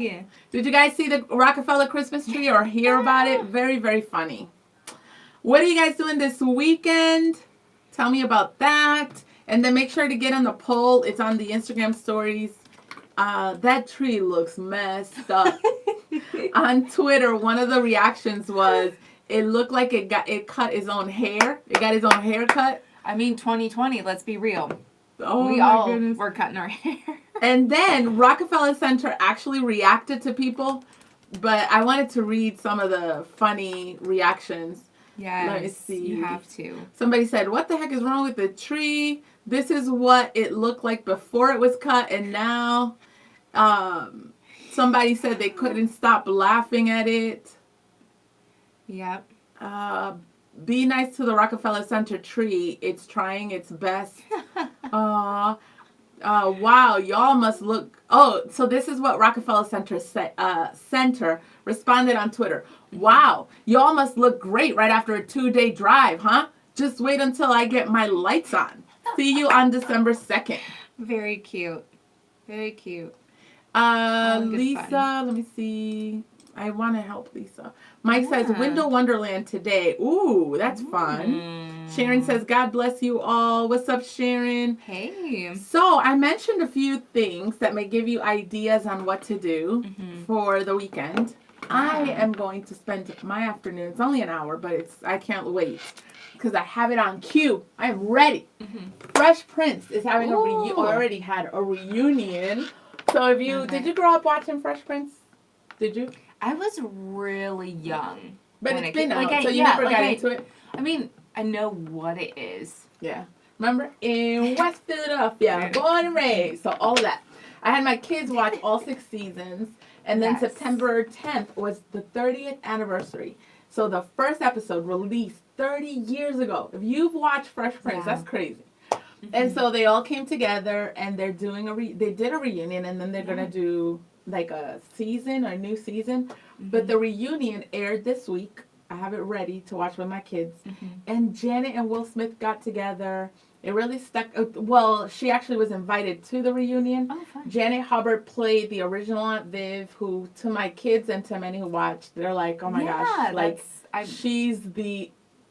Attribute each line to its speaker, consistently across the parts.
Speaker 1: Yeah.
Speaker 2: Did you guys see the Rockefeller Christmas tree or hear about it? Very, very funny. What are you guys doing this weekend? Tell me about that. And then make sure to get on the poll. It's on the Instagram stories. That tree looks messed up. On Twitter, one of the reactions was it looked like it cut his own hair. It got his own haircut.
Speaker 1: I mean, 2020, let's be real.
Speaker 2: Oh,
Speaker 1: we
Speaker 2: my
Speaker 1: all
Speaker 2: goodness.
Speaker 1: were cutting our hair.
Speaker 2: And then Rockefeller Center actually reacted to people, but I wanted to read some of the funny reactions.
Speaker 1: Yes,
Speaker 2: let me see.
Speaker 1: You have to.
Speaker 2: Somebody said, "What the heck is wrong with the tree? This is what it looked like before it was cut, and now." Somebody said they couldn't stop laughing at it.
Speaker 1: Yep.
Speaker 2: Be nice to the Rockefeller Center tree. It's trying its best. Wow, y'all must look. Oh, so this is what Rockefeller Center responded on Twitter. Wow, y'all must look great right after a 2-day drive, huh? Just wait until I get my lights on. See you on December 2nd.
Speaker 1: Very cute. Very cute.
Speaker 2: Lisa, let me see. I want to help Lisa. Mike says, Window Wonderland today. Ooh, that's fun. Sharon says, God bless you all. What's up, Sharon?
Speaker 1: Hey.
Speaker 2: So I mentioned a few things that may give you ideas on what to do for the weekend. I am going to spend my afternoon. It's only an hour, but I can't wait because I have it on cue. I am ready. Fresh Prince is having already had a reunion. So if you did you grow up watching Fresh Prince? Did you?
Speaker 1: I was really young.
Speaker 2: But it's been out, so you never got into it?
Speaker 1: I mean, I know what it is.
Speaker 2: Yeah. Remember? In West Philadelphia, born and raised. So all of that. I had my kids watch all 6 seasons. And then September 10th was the 30th anniversary. So the first episode released 30 years ago. If you've watched Fresh Prince, that's crazy. And so they all came together and they're doing they did a reunion, and then they're going to do like a season or new season. But the reunion aired this week. I have it ready to watch with my kids. And Janet and Will Smith got together. It really stuck. Well, she actually was invited to the reunion.
Speaker 1: Oh, fun.
Speaker 2: Janet Hubbard played the original Aunt Viv, who to my kids and to many who watched, they're like, oh my gosh, like she's the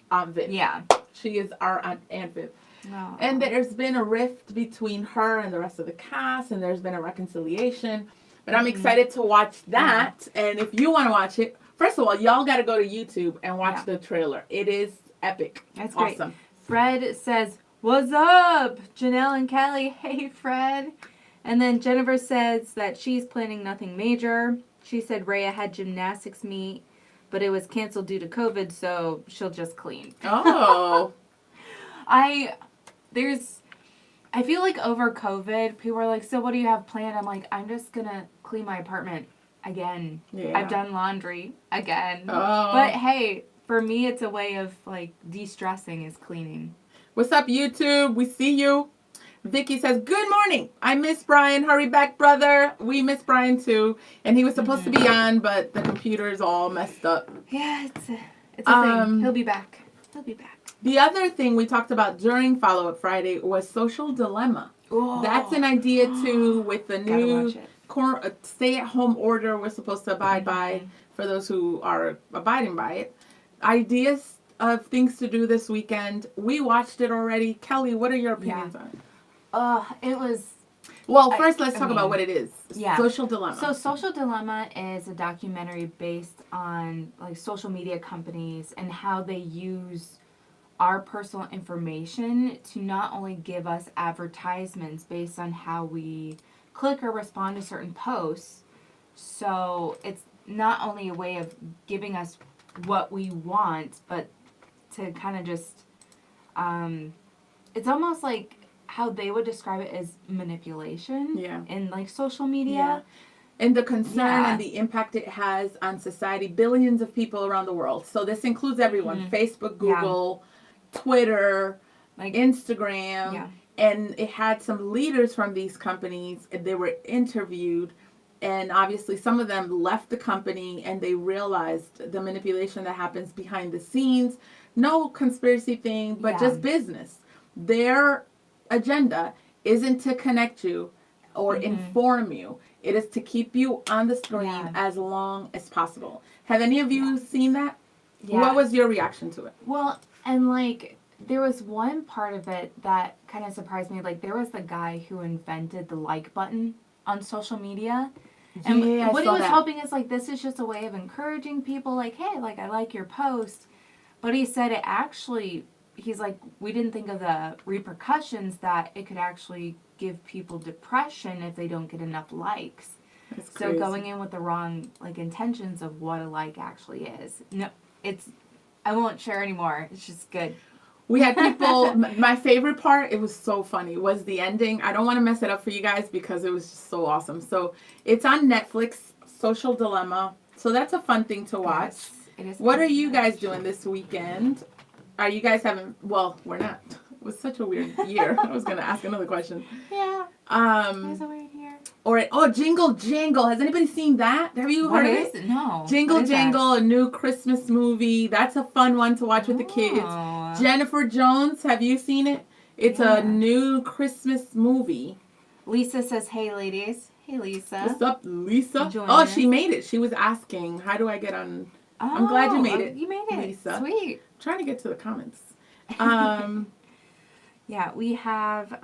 Speaker 2: Aunt Viv.
Speaker 1: Yeah.
Speaker 2: She is our Aunt Viv.
Speaker 1: Oh.
Speaker 2: And there's been a rift between her and the rest of the cast, and there's been a reconciliation. But I'm excited to watch that. And if you want to watch it, first of all, y'all got to go to YouTube and watch the trailer. It is epic.
Speaker 1: That's
Speaker 2: awesome.
Speaker 1: Great. Fred says, what's up, Jannelle and Kelly? Hey, Fred. And then Jennifer says that she's planning nothing major. She said Rhea had gymnastics meet, but it was canceled due to COVID, so she'll just clean.
Speaker 2: Oh.
Speaker 1: I feel like over COVID, people are like, so what do you have planned? I'm like, I'm just going to clean my apartment again. Yeah. I've done laundry again.
Speaker 2: Oh.
Speaker 1: But hey, for me, it's a way of like de-stressing is cleaning.
Speaker 2: What's up, YouTube? We see you. Vicky says, good morning. I miss Brian. Hurry back, brother. We miss Brian too. And he was supposed to be on, but the computer is all messed up.
Speaker 1: Yeah, it's a thing. He'll be back. He'll be back.
Speaker 2: The other thing we talked about during Follow-Up Friday was Social Dilemma. Oh. That's an idea too with the new stay-at-home order we're supposed to abide by for those who are abiding by it. Ideas of things to do this weekend. We watched it already. Kelly, what are your opinions on it?
Speaker 1: It was...
Speaker 2: Well, first let's talk about what it is.
Speaker 1: Yeah.
Speaker 2: Social Dilemma.
Speaker 1: So Social Dilemma is a documentary based on like social media companies and how they use our personal information to not only give us advertisements based on how we click or respond to certain posts. So it's not only a way of giving us what we want, but to kind of just, it's almost like how they would describe it as manipulation in like social media.
Speaker 2: Yeah. And the concern and the impact it has on society, billions of people around the world. So this includes everyone, Facebook, Google, Twitter, like Instagram, and it had some leaders from these companies, and they were interviewed, and obviously some of them left the company and they realized the manipulation that happens behind the scenes. No conspiracy thing, but just business. Their agenda isn't to connect you or inform you. It is to keep you on the screen as long as possible. Have any of you seen that? Yeah. What was your reaction to it?
Speaker 1: Well, and like, there was one part of it that kind of surprised me. Like, there was the guy who invented the like button on social media. And what he was hoping is, like, this is just a way of encouraging people, like, hey, like, I like your post. But he said it actually, he's like, we didn't think of the repercussions that it could actually give people depression if they don't get enough likes.
Speaker 2: That's
Speaker 1: so crazy. Going in with the wrong, like, intentions of what a like actually is. No, I won't share anymore. It's just good.
Speaker 2: We had people, my favorite part, it was so funny, was the ending. I don't want to mess it up for you guys because it was just so awesome. So it's on Netflix, Social Dilemma. So that's a fun thing to watch. Yes, it is. What are you guys doing this weekend? Are you guys having, well, we're not. It was such a weird year. I was going to ask another question.
Speaker 1: Yeah. It was a weird year.
Speaker 2: Or Jingle Jangle. Has anybody seen that? Have you heard of it?
Speaker 1: No.
Speaker 2: Jingle Jangle, a new Christmas movie. That's a fun one to watch with the kids. Jennifer Jones, have you seen it? It's a new Christmas movie.
Speaker 1: Lisa says, hey, ladies. Hey, Lisa.
Speaker 2: What's up, Lisa? She made it. She was asking, how do I get on? I'm glad you made it.
Speaker 1: You made it.
Speaker 2: Lisa.
Speaker 1: Sweet.
Speaker 2: I'm trying to get to the comments.
Speaker 1: Yeah, we have...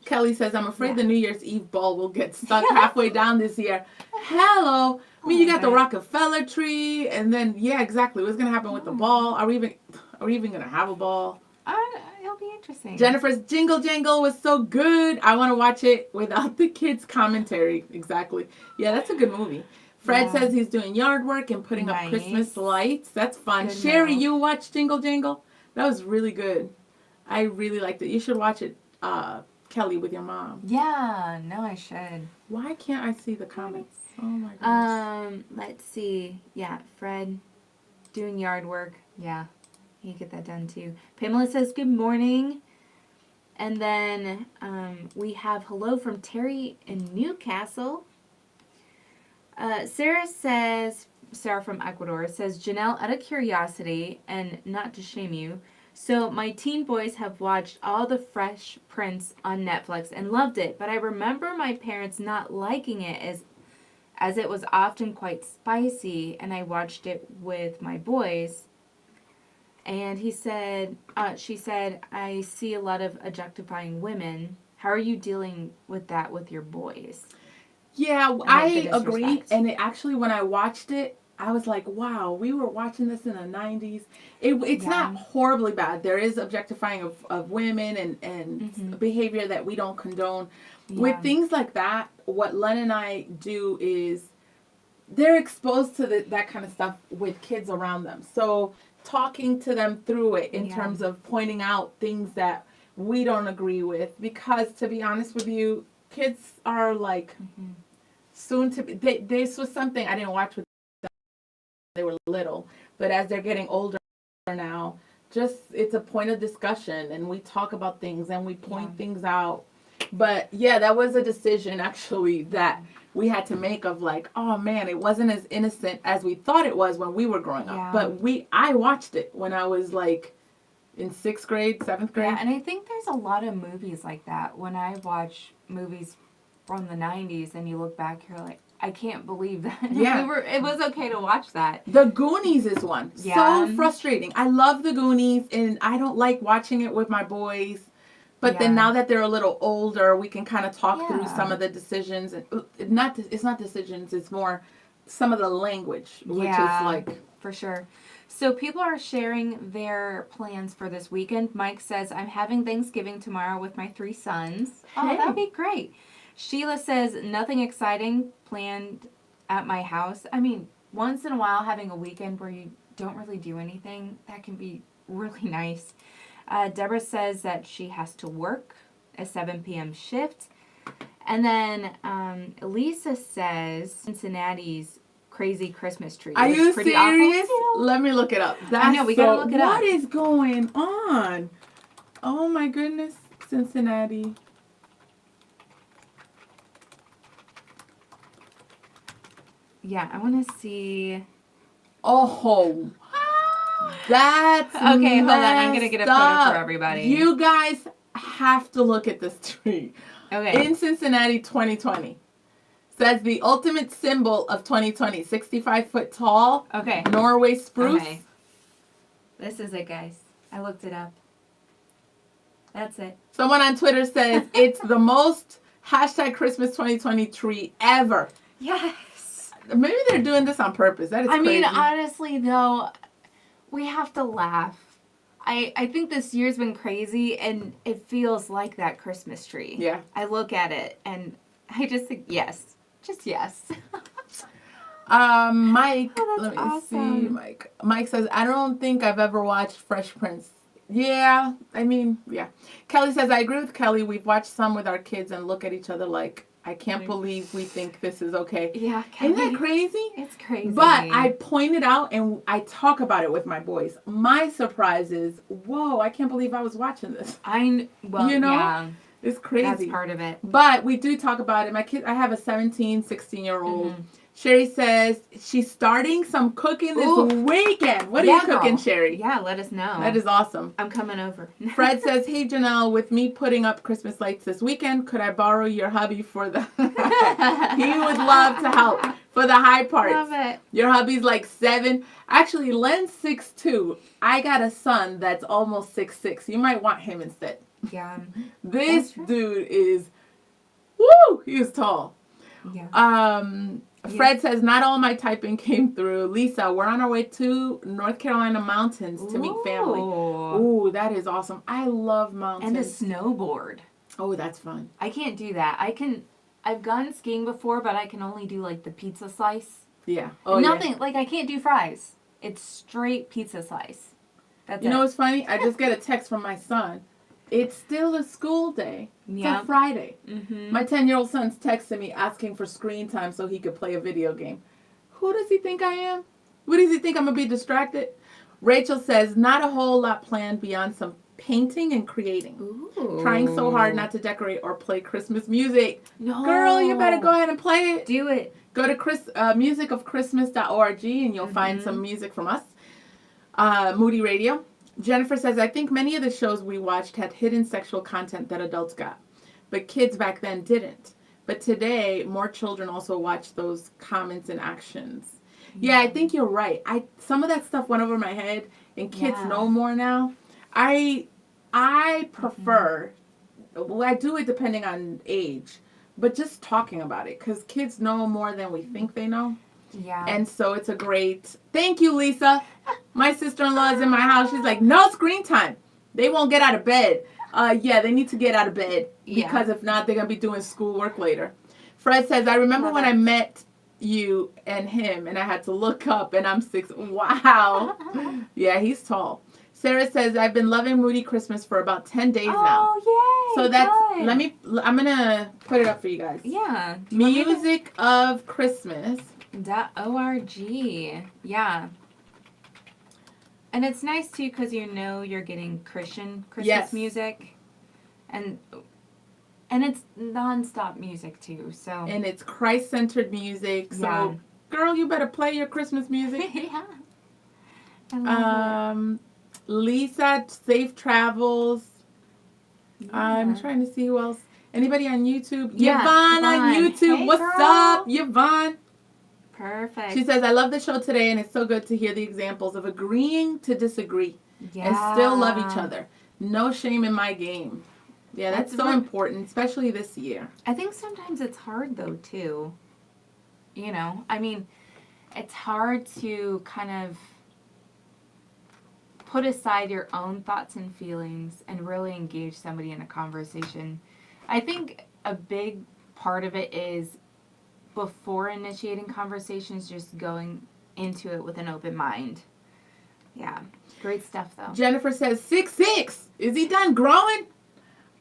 Speaker 2: Kelly says, I'm afraid the New Year's Eve ball will get stuck halfway down this year. Hello. I mean, you got the Rockefeller tree, and then, yeah, exactly. What's going to happen with the ball? Are we even going to have a ball?
Speaker 1: It'll be interesting.
Speaker 2: Jennifer's Jingle Jangle was so good. I want to watch it without the kids' commentary. Exactly. Yeah, that's a good movie. Fred says he's doing yard work and putting up Christmas lights. That's fun. Good Sherry, you watched Jingle Jangle? That was really good. I really liked it. You should watch it. Kelly, with your mom.
Speaker 1: Yeah, no, I should.
Speaker 2: Why can't I see the comments? Oh my goodness.
Speaker 1: Let's see. Yeah, Fred doing yard work. Yeah, you get that done too. Pamela says good morning. And then we have hello from Terry in Newcastle. Sarah from Ecuador says, Jannelle, out of curiosity and not to shame you, so my teen boys have watched all the Fresh Prince on Netflix and loved it, but I remember my parents not liking it as it was often quite spicy, and I watched it with my boys. And she said, I see a lot of objectifying women. How are you dealing with that with your boys?
Speaker 2: Yeah, I agree. And actually, when I watched it, I was like, wow, we were watching this in the 90s. It's not horribly bad. There is objectifying of women and behavior that we don't condone. Yeah. With things like that, what Len and I do is they're exposed to that kind of stuff with kids around them. So talking to them through it in terms of pointing out things that we don't agree with. Because to be honest with you, kids are like soon to be... This was something I didn't watch with they were little, but as they're getting older now, just it's a point of discussion and we talk about things and we point things out. But yeah, that was a decision actually that we had to make of like, oh man, it wasn't as innocent as we thought it was when we were growing up. But I watched it when I was like in 6th grade, 7th grade.
Speaker 1: Yeah, and I think there's a lot of movies like that. When I watch movies from the 90s and you look back, you're like, I can't believe that.
Speaker 2: Yeah.
Speaker 1: It was okay to watch that.
Speaker 2: The Goonies is one. Yeah. So frustrating. I love the Goonies, and I don't like watching it with my boys. But then now that they're a little older, we can kind of talk through some of the decisions. And it's not decisions. It's more some of the language, which is like...
Speaker 1: For sure. So people are sharing their plans for this weekend. Mike says, I'm having Thanksgiving tomorrow with my 3 sons. Oh, that'd be great. Sheila says, nothing exciting planned at my house. I mean, once in a while having a weekend where you don't really do anything, that can be really nice. Deborah says that she has to work a 7 p.m. shift. And then Lisa says Cincinnati's crazy Christmas tree.
Speaker 2: Are you serious? Let me look it up.
Speaker 1: I know, we gotta look it up.
Speaker 2: What is going on? Oh my goodness, Cincinnati.
Speaker 1: Yeah, I want to see.
Speaker 2: Oh, that's
Speaker 1: okay. Hold on, I'm gonna get a photo for everybody.
Speaker 2: You guys have to look at this tree.
Speaker 1: Okay.
Speaker 2: In Cincinnati 2020. Says the ultimate symbol of 2020. 65 foot tall.
Speaker 1: Okay.
Speaker 2: Norway spruce.
Speaker 1: Okay. This is it, guys. I looked it up. That's it.
Speaker 2: Someone on Twitter says it's the most hashtag Christmas 2020 tree ever.
Speaker 1: Yes.
Speaker 2: Maybe they're doing this on purpose. That is crazy.
Speaker 1: I mean, honestly, though, we have to laugh. I think this year's been crazy, and it feels like that Christmas tree.
Speaker 2: Yeah.
Speaker 1: I look at it, and I just think, yes. Just yes.
Speaker 2: Mike,
Speaker 1: Oh,
Speaker 2: let
Speaker 1: that's
Speaker 2: me
Speaker 1: awesome.
Speaker 2: see. Mike says, I don't think I've ever watched Fresh Prince. Yeah, I mean, yeah. Kelly says, I agree with Kelly. We've watched some with our kids and look at each other like, I can't believe we think this is okay.
Speaker 1: Yeah, Kelly.
Speaker 2: Isn't that crazy?
Speaker 1: It's crazy.
Speaker 2: But I pointed out and I talk about it with my boys. My surprise is, whoa, I can't believe I was watching this.
Speaker 1: Well,
Speaker 2: You know?
Speaker 1: yeah.
Speaker 2: It's crazy.
Speaker 1: That's part of it.
Speaker 2: But we do talk about it. My kid, I have a 17, 16-year-old.
Speaker 1: Mm-hmm.
Speaker 2: Sherry says she's starting some cooking this weekend. What are you cooking,
Speaker 1: girl.
Speaker 2: Sherry?
Speaker 1: Yeah, let us know.
Speaker 2: That is awesome.
Speaker 1: I'm coming over.
Speaker 2: Fred says, hey, Jannelle, with me putting up Christmas lights this weekend, could I borrow your hubby for the... He would love to help for the high parts.
Speaker 1: Love it.
Speaker 2: Your hubby's like 7. Actually, Len's 6'2". I got a son that's almost 6'6". You might want him instead.
Speaker 1: Yeah.
Speaker 2: This dude is... Woo! He is tall.
Speaker 1: Yeah.
Speaker 2: Fred says, not all my typing came through. Lisa, we're on our way to North Carolina mountains to meet family. Ooh, that is awesome. I love mountains.
Speaker 1: And a snowboard.
Speaker 2: Oh, that's fun.
Speaker 1: I can't do that. I've gone skiing before, but I can only do like the pizza slice.
Speaker 2: Yeah. Oh,
Speaker 1: Nothing, like I can't do fries. It's straight pizza slice. That's
Speaker 2: You know what's funny? I just get a text from my son. It's still a school day.
Speaker 1: Yeah.
Speaker 2: It's a Friday.
Speaker 1: Mm-hmm.
Speaker 2: My 10-year-old son's texting me asking for screen time so he could play a video game. Who does he think I am? What does he think I'm going to be distracted? Rachel says, not a whole lot planned beyond some painting and creating.
Speaker 1: Ooh.
Speaker 2: Trying so hard not to decorate or play Christmas music.
Speaker 1: No.
Speaker 2: Girl, you better go ahead and play it.
Speaker 1: Do it.
Speaker 2: Go to musicofchristmas.org and you'll find some music from us. Moody Radio. Jennifer says, I think many of the shows we watched had hidden sexual content that adults got, but kids back then didn't. But today, more children also watch those comments and actions. Yeah, I think you're right. Some of that stuff went over my head, and kids know more now. I prefer, well, I do it depending on age, but just talking about it, because kids know more than we think they know.
Speaker 1: Yeah.
Speaker 2: And so it's a great, thank you, Lisa. My sister-in-law is in my house. She's like, no screen time. They won't get out of bed. Yeah, they need to get out of bed because if not, they're going to be doing schoolwork later. Fred says, I remember when I met you and him and I had to look up and I'm 6. Wow. Yeah, he's tall. Sarah says, I've been loving Moody Christmas for about 10 days now.
Speaker 1: Oh, yay.
Speaker 2: So that's,
Speaker 1: good.
Speaker 2: I'm going to put it up for you guys.
Speaker 1: Yeah.
Speaker 2: Music of Christmas.
Speaker 1: .org. Yeah. And it's nice too because you're getting Christian Christmas music, and it's nonstop music too. So
Speaker 2: and it's Christ-centered music. So, girl, you better play your Christmas music.
Speaker 1: Yeah. I love it.
Speaker 2: Lisa, safe travels. Yeah. I'm trying to see who else. Anybody on YouTube?
Speaker 1: Yeah,
Speaker 2: Yvonne on YouTube.
Speaker 1: Hey,
Speaker 2: What's
Speaker 1: girl.
Speaker 2: up, Yvonne?
Speaker 1: Perfect.
Speaker 2: She says, I love the show today, and it's so good to hear the examples of agreeing to disagree and still love each other. No shame in my game. Yeah, that's so important, especially this year.
Speaker 1: I think sometimes it's hard, though, too. I mean, it's hard to kind of put aside your own thoughts and feelings and really engage somebody in a conversation. I think a big part of it is before initiating conversations, just going into it with an open mind. Yeah. Great stuff, though.
Speaker 2: Jennifer says, 6'6". Is he done growing?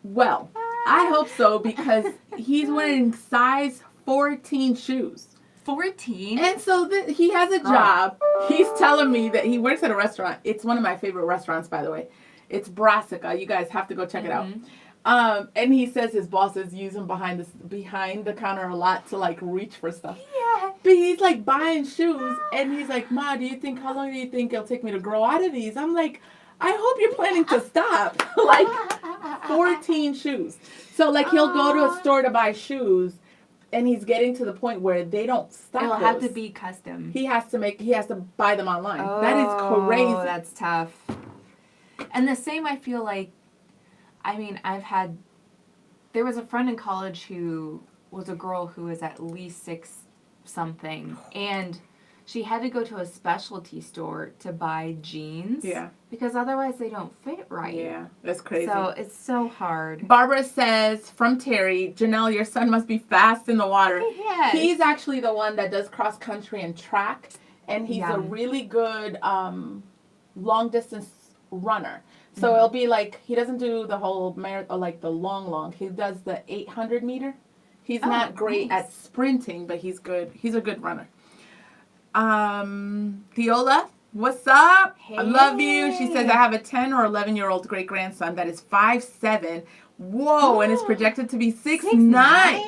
Speaker 2: Well, I hope so because he's wearing size 14 shoes.
Speaker 1: 14?
Speaker 2: And so he has a job. He's telling me that he works at a restaurant. It's one of my favorite restaurants, by the way. It's Brassica. You guys have to go check it out. And he says his bosses use him behind the counter a lot to like reach for stuff.
Speaker 1: Yeah.
Speaker 2: But he's like buying shoes and he's like, Ma, how long do you think it'll take me to grow out of these? I'm like, I hope you're planning to stop. Like, 14 shoes. So like he'll go to a store to buy shoes, and he's getting to the point where they don't stock
Speaker 1: It'll
Speaker 2: those.
Speaker 1: have to be custom.
Speaker 2: He has to buy them online. That is crazy.
Speaker 1: That's tough. And the same, I feel like, I mean, there was a friend in college who was a girl who was at least 6 something, and she had to go to a specialty store to buy jeans.
Speaker 2: Yeah.
Speaker 1: Because otherwise they don't fit right.
Speaker 2: Yeah, that's crazy.
Speaker 1: So it's so hard.
Speaker 2: Barbara says, from Terry, Jannelle, your son must be fast in the water.
Speaker 1: Yes.
Speaker 2: He's actually the one that does cross country and track, and he's a really good long distance runner. So it'll be like, he doesn't do the whole marathon, like the long. He does the 800 meter. He's not great at sprinting, but he's good. He's a good runner. Theola, what's up?
Speaker 1: Hey.
Speaker 2: I love you. She says, I have a 10 or 11-year-old great-grandson that is 5'7". Whoa, and is projected to be 6'9".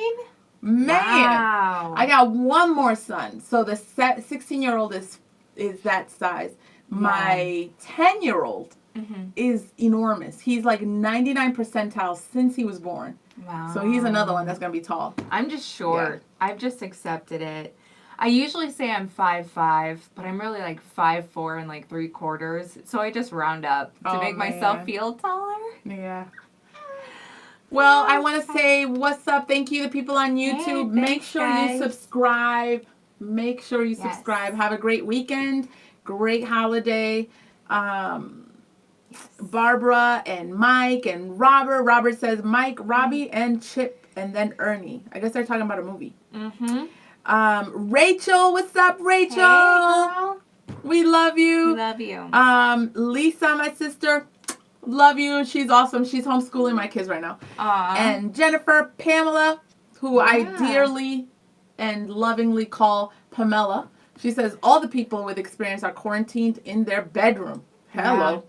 Speaker 2: Man,
Speaker 1: wow.
Speaker 2: I got one more son. So the 16-year-old is that size. My 10-year-old is enormous. He's like 99 percentile since he was born.
Speaker 1: Wow.
Speaker 2: So he's another one that's going to be tall.
Speaker 1: I'm just short. Yeah. I've just accepted it. I usually say I'm 5'5", but I'm really like 5'4" and like 3/4. So I just round up to make myself feel taller.
Speaker 2: Yeah. Well, I want to say what's up. Thank you to people on YouTube.
Speaker 1: Hey,
Speaker 2: Make sure you subscribe. Make sure you subscribe. Have a great weekend. Great holiday. Barbara and Mike and Robert. Robert says Mike, Robbie, and Chip, and then Ernie. I guess they're talking about a movie. Rachel, what's up, Rachel?
Speaker 1: Hey, girl.
Speaker 2: We love you.
Speaker 1: Love you.
Speaker 2: Lisa, my sister, love you. She's awesome. She's homeschooling my kids right now.
Speaker 1: Aww.
Speaker 2: And Jennifer, Pamela, who I dearly and lovingly call Pamela. She says all the people with experience are quarantined in their bedroom. Hello. Yeah.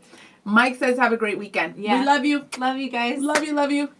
Speaker 2: Mike says have a great weekend. Yeah. We love you.
Speaker 1: Love you guys.
Speaker 2: Love you, love you.